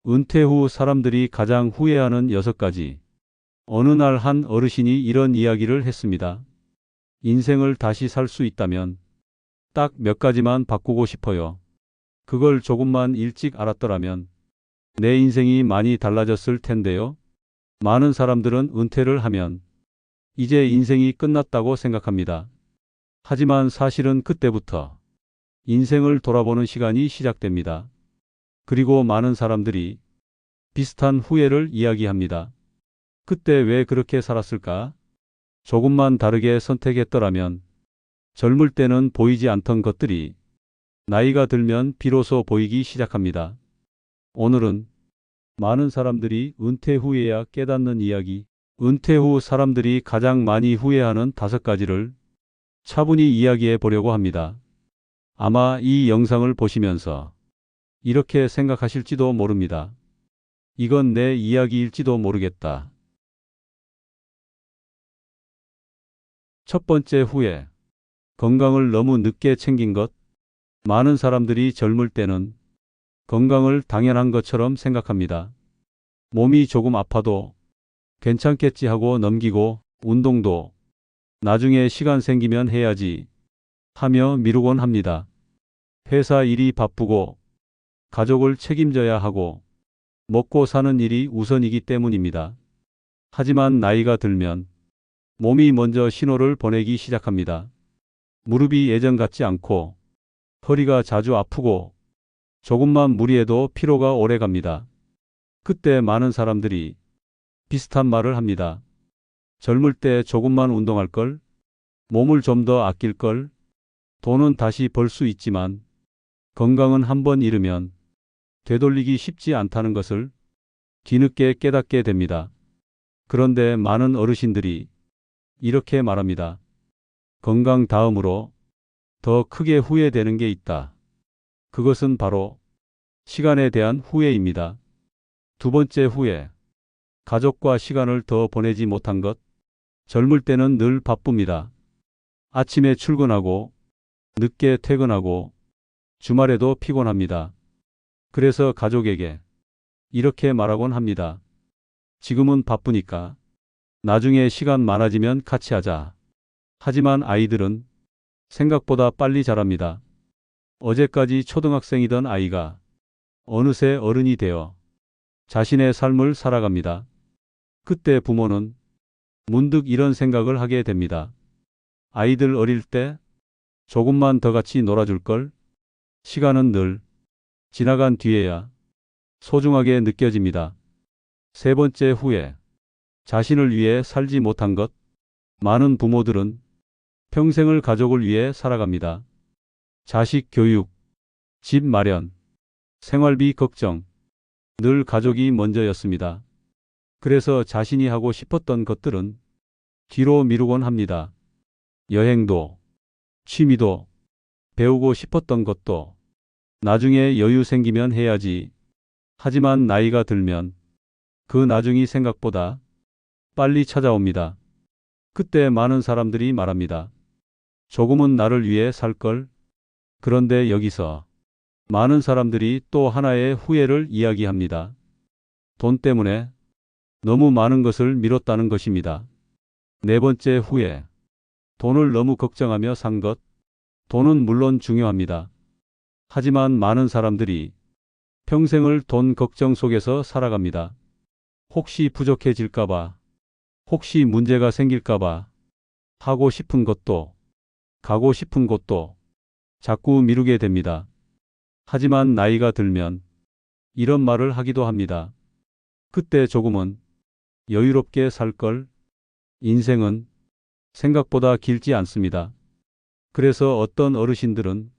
은퇴 후 사람들이 가장 후회하는 6가지. 어느 날 한 어르신이 이런 이야기를 했습니다. 인생을 다시 살 수 있다면 딱 몇 가지만 바꾸고 싶어요. 그걸 조금만 일찍 알았더라면 내 인생이 많이 달라졌을 텐데요. 많은 사람들은 은퇴를 하면 이제 인생이 끝났다고 생각합니다. 하지만 사실은 그때부터 인생을 돌아보는 시간이 시작됩니다. 그리고 많은 사람들이 비슷한 후회를 이야기합니다. 그때 왜 그렇게 살았을까? 조금만 다르게 선택했더라면. 젊을 때는 보이지 않던 것들이 나이가 들면 비로소 보이기 시작합니다. 오늘은 많은 사람들이 은퇴 후에야 깨닫는 이야기, 은퇴 후 사람들이 가장 많이 후회하는 5가지를 차분히 이야기해 보려고 합니다. 아마 이 영상을 보시면서 이렇게 생각하실지도 모릅니다. 이건 내 이야기일지도 모르겠다. 첫 번째 후회. 건강을 너무 늦게 챙긴 것. 많은 사람들이 젊을 때는 건강을 당연한 것처럼 생각합니다. 몸이 조금 아파도 괜찮겠지 하고 넘기고, 운동도 나중에 시간 생기면 해야지 하며 미루곤 합니다. 회사 일이 바쁘고 가족을 책임져야 하고 먹고 사는 일이 우선이기 때문입니다. 하지만 나이가 들면 몸이 먼저 신호를 보내기 시작합니다. 무릎이 예전 같지 않고 허리가 자주 아프고 조금만 무리해도 피로가 오래 갑니다. 그때 많은 사람들이 비슷한 말을 합니다. 젊을 때 조금만 운동할 걸, 몸을 좀 더 아낄 걸, 돈은 다시 벌 수 있지만 건강은 한번 잃으면 되돌리기 쉽지 않다는 것을 뒤늦게 깨닫게 됩니다. 그런데 많은 어르신들이 이렇게 말합니다. 건강 다음으로 더 크게 후회되는 게 있다. 그것은 바로 시간에 대한 후회입니다. 두 번째 후회. 가족과 시간을 더 보내지 못한 것. 젊을 때는 늘 바쁩니다. 아침에 출근하고 늦게 퇴근하고 주말에도 피곤합니다. 그래서 가족에게 이렇게 말하곤 합니다. 지금은 바쁘니까 나중에 시간 많아지면 같이 하자. 하지만 아이들은 생각보다 빨리 자랍니다. 어제까지 초등학생이던 아이가 어느새 어른이 되어 자신의 삶을 살아갑니다. 그때 부모는 문득 이런 생각을 하게 됩니다. 아이들 어릴 때 조금만 더 같이 놀아줄 걸. 시간은 늘 지나간 뒤에야 소중하게 느껴집니다. 세 번째 후회. 자신을 위해 살지 못한 것. 많은 부모들은 평생을 가족을 위해 살아갑니다. 자식 교육, 집 마련, 생활비 걱정. 늘 가족이 먼저였습니다. 그래서 자신이 하고 싶었던 것들은 뒤로 미루곤 합니다. 여행도, 취미도, 배우고 싶었던 것도 나중에 여유 생기면 해야지. 하지만 나이가 들면 그 나중이 생각보다 빨리 찾아옵니다. 그때 많은 사람들이 말합니다. 조금은 나를 위해 살 걸. 그런데 여기서 많은 사람들이 또 하나의 후회를 이야기합니다. 돈 때문에 너무 많은 것을 미뤘다는 것입니다. 네 번째 후회. 돈을 너무 걱정하며 산 것. 돈은 물론 중요합니다. 하지만 많은 사람들이 평생을 돈 걱정 속에서 살아갑니다. 혹시 부족해질까봐, 혹시 문제가 생길까봐, 하고 싶은 것도, 가고 싶은 곳도 자꾸 미루게 됩니다. 하지만 나이가 들면 이런 말을 하기도 합니다. 그때 조금은 여유롭게 살 걸. 인생은 생각보다 길지 않습니다. 그래서 어떤 어르신들은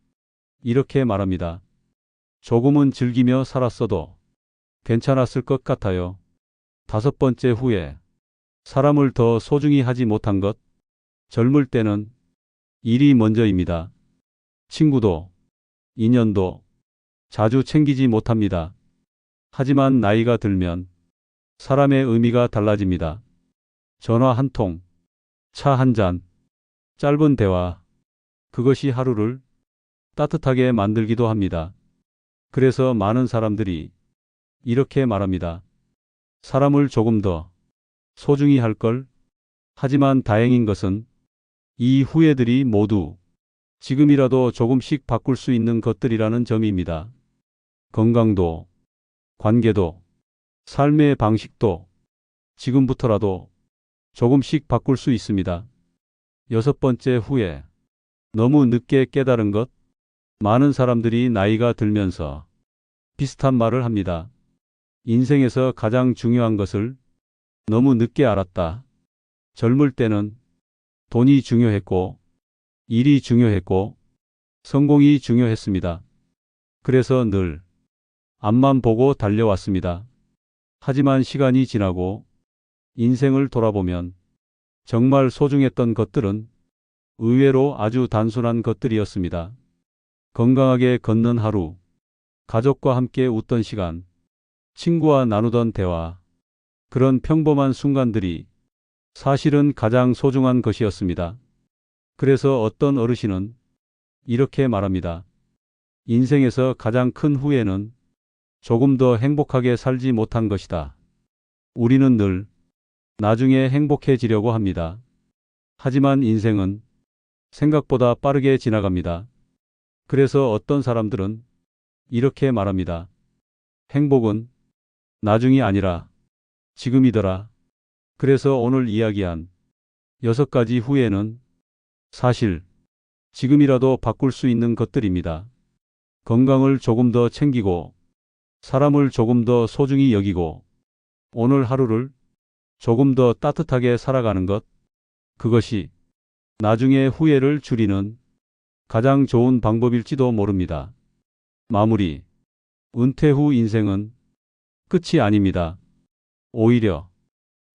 이렇게 말합니다. 조금은 즐기며 살았어도 괜찮았을 것 같아요. 다섯 번째 후회. 사람을 더 소중히 하지 못한 것. 젊을 때는 일이 먼저입니다. 친구도, 인연도 자주 챙기지 못합니다. 하지만 나이가 들면 사람의 의미가 달라집니다. 전화 한 통, 차 한 잔, 짧은 대화. 그것이 하루를 따뜻하게 만들기도 합니다. 그래서 많은 사람들이 이렇게 말합니다. 사람을 조금 더 소중히 할 걸. 하지만 다행인 것은 이 후회들이 모두 지금이라도 조금씩 바꿀 수 있는 것들이라는 점입니다. 건강도, 관계도, 삶의 방식도 지금부터라도 조금씩 바꿀 수 있습니다. 여섯 번째 후회. 너무 늦게 깨달은 것. 많은 사람들이 나이가 들면서 비슷한 말을 합니다. 인생에서 가장 중요한 것을 너무 늦게 알았다. 젊을 때는 돈이 중요했고, 일이 중요했고, 성공이 중요했습니다. 그래서 늘 앞만 보고 달려왔습니다. 하지만 시간이 지나고 인생을 돌아보면 정말 소중했던 것들은 의외로 아주 단순한 것들이었습니다. 건강하게 걷는 하루, 가족과 함께 웃던 시간, 친구와 나누던 대화, 그런 평범한 순간들이 사실은 가장 소중한 것이었습니다. 그래서 어떤 어르신은 이렇게 말합니다. 인생에서 가장 큰 후회는 조금 더 행복하게 살지 못한 것이다. 우리는 늘 나중에 행복해지려고 합니다. 하지만 인생은 생각보다 빠르게 지나갑니다. 그래서 어떤 사람들은 이렇게 말합니다. 행복은 나중이 아니라 지금이더라. 그래서 오늘 이야기한 6가지 후회는 사실 지금이라도 바꿀 수 있는 것들입니다. 건강을 조금 더 챙기고, 사람을 조금 더 소중히 여기고, 오늘 하루를 조금 더 따뜻하게 살아가는 것, 그것이 나중에 후회를 줄이는 가장 좋은 방법일지도 모릅니다. 마무리. 은퇴 후 인생은 끝이 아닙니다. 오히려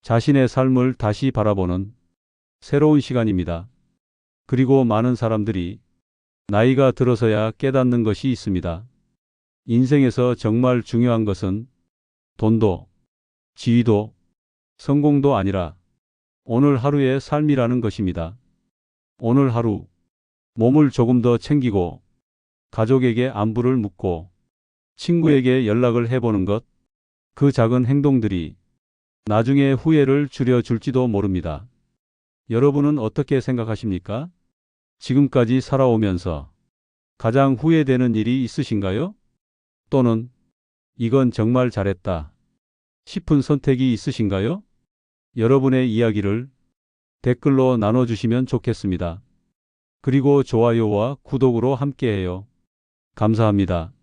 자신의 삶을 다시 바라보는 새로운 시간입니다. 그리고 많은 사람들이 나이가 들어서야 깨닫는 것이 있습니다. 인생에서 정말 중요한 것은 돈도, 지위도, 성공도 아니라 오늘 하루의 삶이라는 것입니다. 오늘 하루 몸을 조금 더 챙기고, 가족에게 안부를 묻고, 친구에게 연락을 해보는 것, 그 작은 행동들이 나중에 후회를 줄여줄지도 모릅니다. 여러분은 어떻게 생각하십니까? 지금까지 살아오면서 가장 후회되는 일이 있으신가요? 또는 이건 정말 잘했다 싶은 선택이 있으신가요? 여러분의 이야기를 댓글로 나눠주시면 좋겠습니다. 그리고 좋아요와 구독으로 함께해요. 감사합니다.